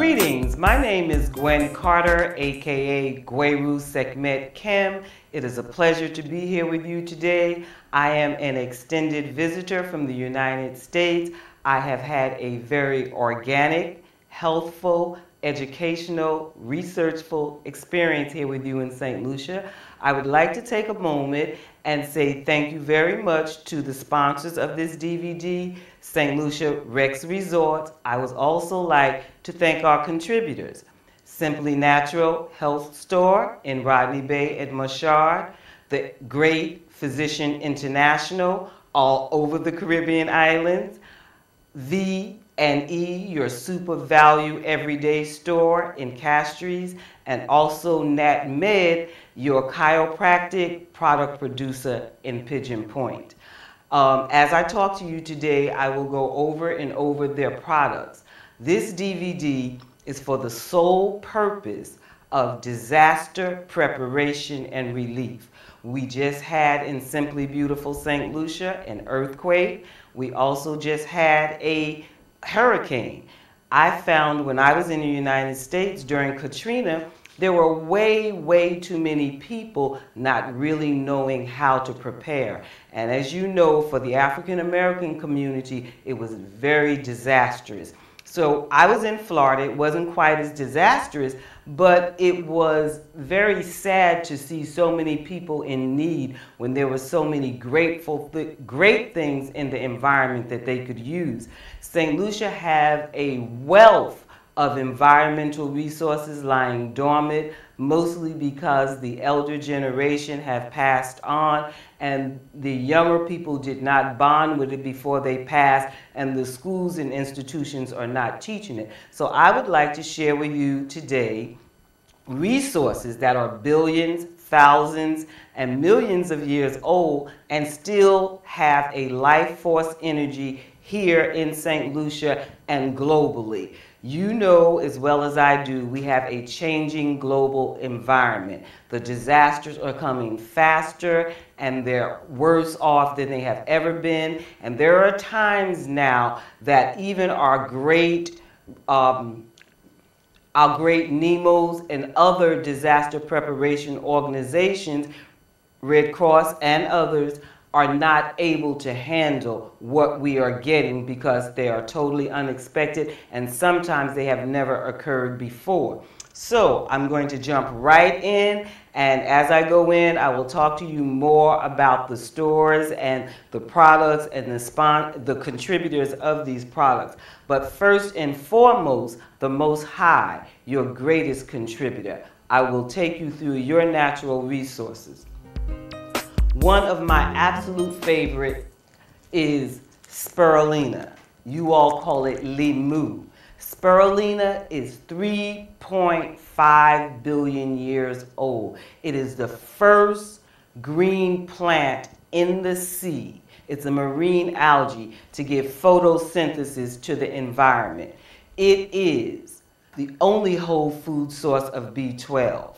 Greetings, my name is Gwen Carter, aka Gweru Sekmet Kim. It is a pleasure to be here with you today. I am an extended visitor from the United States. I have had a very organic, healthful, educational, researchful experience here with you in St. Lucia. I would like to take a moment and say thank you very much to the sponsors of this DVD, St. Lucia Rex Resort. I would also like to thank our contributors, Simply Natural Health Store in Rodney Bay at Mashard, the Great Physician International all over the Caribbean islands, V&E, your super value everyday store in Castries, and also Nat Med, your chiropractic product producer in Pigeon Point. As I talk to you today, I will go over and over their products. This DVD is for the sole purpose of disaster preparation and relief. We just had in Simply Beautiful St. Lucia an earthquake. We also just had a hurricane. I found when I was in the United States during Katrina, there were way too many people not really knowing how to prepare. And as you know, for the African American community, it was very disastrous. So I was in Florida. It wasn't quite as disastrous, but it was very sad to see so many people in need when there were so many great things in the environment that they could use. St. Lucia have a wealth of environmental resources lying dormant, mostly because the elder generation have passed on and the younger people did not bond with it before they passed, and the schools and institutions are not teaching it. So I would like to share with you today resources that are billions, thousands, and millions of years old and still have a life force energy here in St. Lucia and globally. You know as well as I do, we have a changing global environment. The disasters are coming faster and they're worse off than they have ever been. And there are times now that even our great NEMOs and other disaster preparation organizations, Red Cross and others, are not able to handle what we are getting because they are totally unexpected and sometimes they have never occurred before. So I'm going to jump right in, and as I go in, I will talk to you more about the stores and the products and the contributors of these products. But first and foremost, the Most High, your greatest contributor. I will take you through your natural resources. One of my absolute favorite is spirulina. You all call it limu. Spirulina is 3.5 billion years old. It is the first green plant in the sea. It's a marine algae to give photosynthesis to the environment. It is the only whole food source of B12.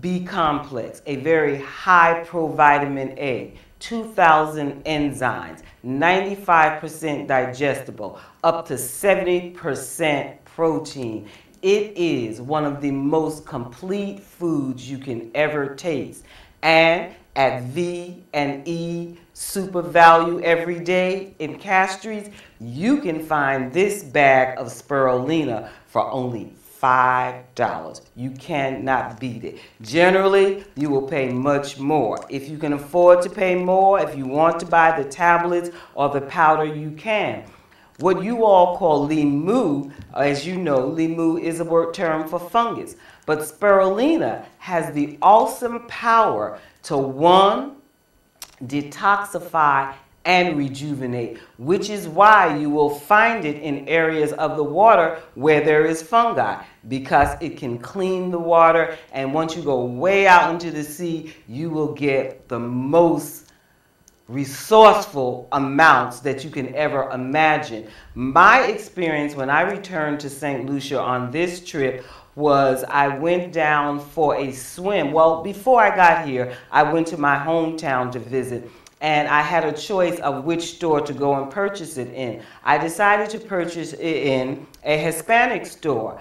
B complex, a very high provitamin A, 2,000 enzymes, 95% digestible, up to 70% protein. It is one of the most complete foods you can ever taste. And at V&E Super Value Every Day in Castries, you can find this bag of spirulina for only $5. You cannot beat it. Generally, you will pay much more. If you can afford to pay more, if you want to buy the tablets or the powder, you can. What you all call limu, as you know, limu is a word term for fungus. But spirulina has the awesome power to, one, detoxify and rejuvenate, which is why you will find it in areas of the water where there is fungi, because it can clean the water, and once you go way out into the sea, you will get the most resourceful amounts that you can ever imagine. My experience when I returned to St. Lucia on this trip was I went down for a swim. Well, before I got here, I went to my hometown to visit, and I had a choice of which store to go and purchase it in. I decided to purchase it in a Hispanic store.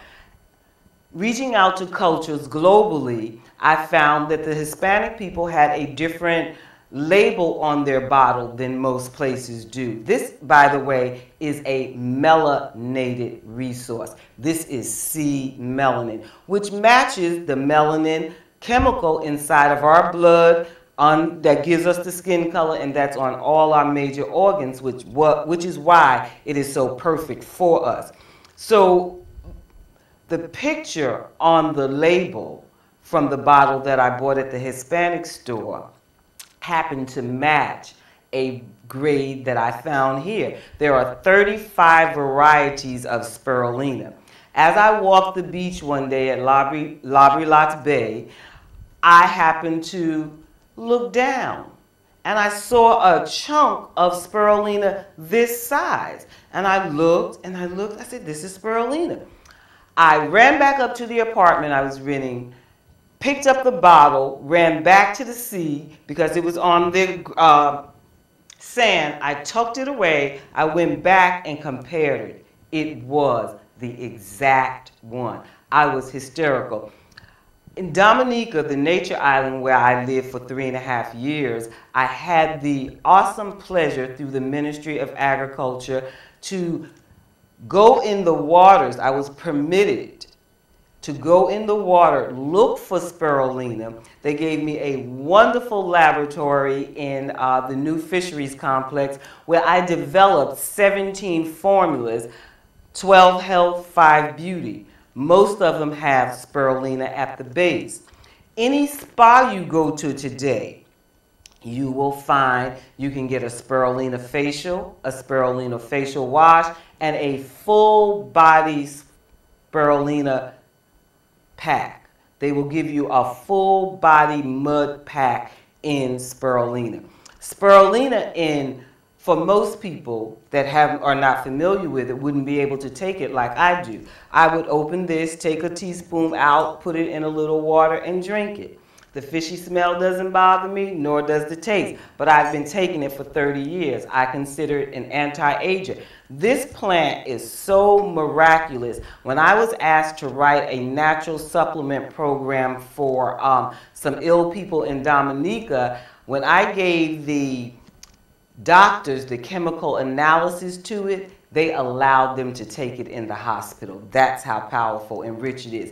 Reaching out to cultures globally, I found that the Hispanic people had a different label on their bottle than most places do. This, by the way, is a melanated resource. This is C melanin, which matches the melanin chemical inside of our blood that gives us the skin color, and that's on all our major organs, which is why it is so perfect for us. So the picture on the label from the bottle that I bought at the Hispanic store happened to match a grade that I found here. There are 35 varieties of spirulina. As I walked the beach one day at Labrilots Bay, I happened to look down and I saw a chunk of spirulina this size. And I looked and I looked, I said, this is spirulina. I ran back up to the apartment I was renting, picked up the bottle, ran back to the sea because it was on the sand. I tucked it away. I went back and compared it. It was the exact one. I was hysterical. In Dominica, the nature island where I lived for 3.5 years, I had the awesome pleasure through the Ministry of Agriculture to go in the waters. I was permitted to go in the water, look for spirulina. They gave me a wonderful laboratory in the new fisheries complex where I developed 17 formulas, 12 health, 5 beauty. Most of them have spirulina at the base. Any spa you go to today, you will find you can get a spirulina facial wash, and a full body spirulina pack. They will give you a full body mud pack in spirulina. Spirulina, for most people that are not familiar with it, wouldn't be able to take it like I do. I would open this, take a teaspoon out, put it in a little water, and drink it. The fishy smell doesn't bother me, nor does the taste, but I've been taking it for 30 years. I consider it an anti-aging. This plant is so miraculous. When I was asked to write a natural supplement program for some ill people in Dominica, when I gave the doctors the chemical analysis to it, they allowed them to take it in the hospital. That's how powerful and rich it is.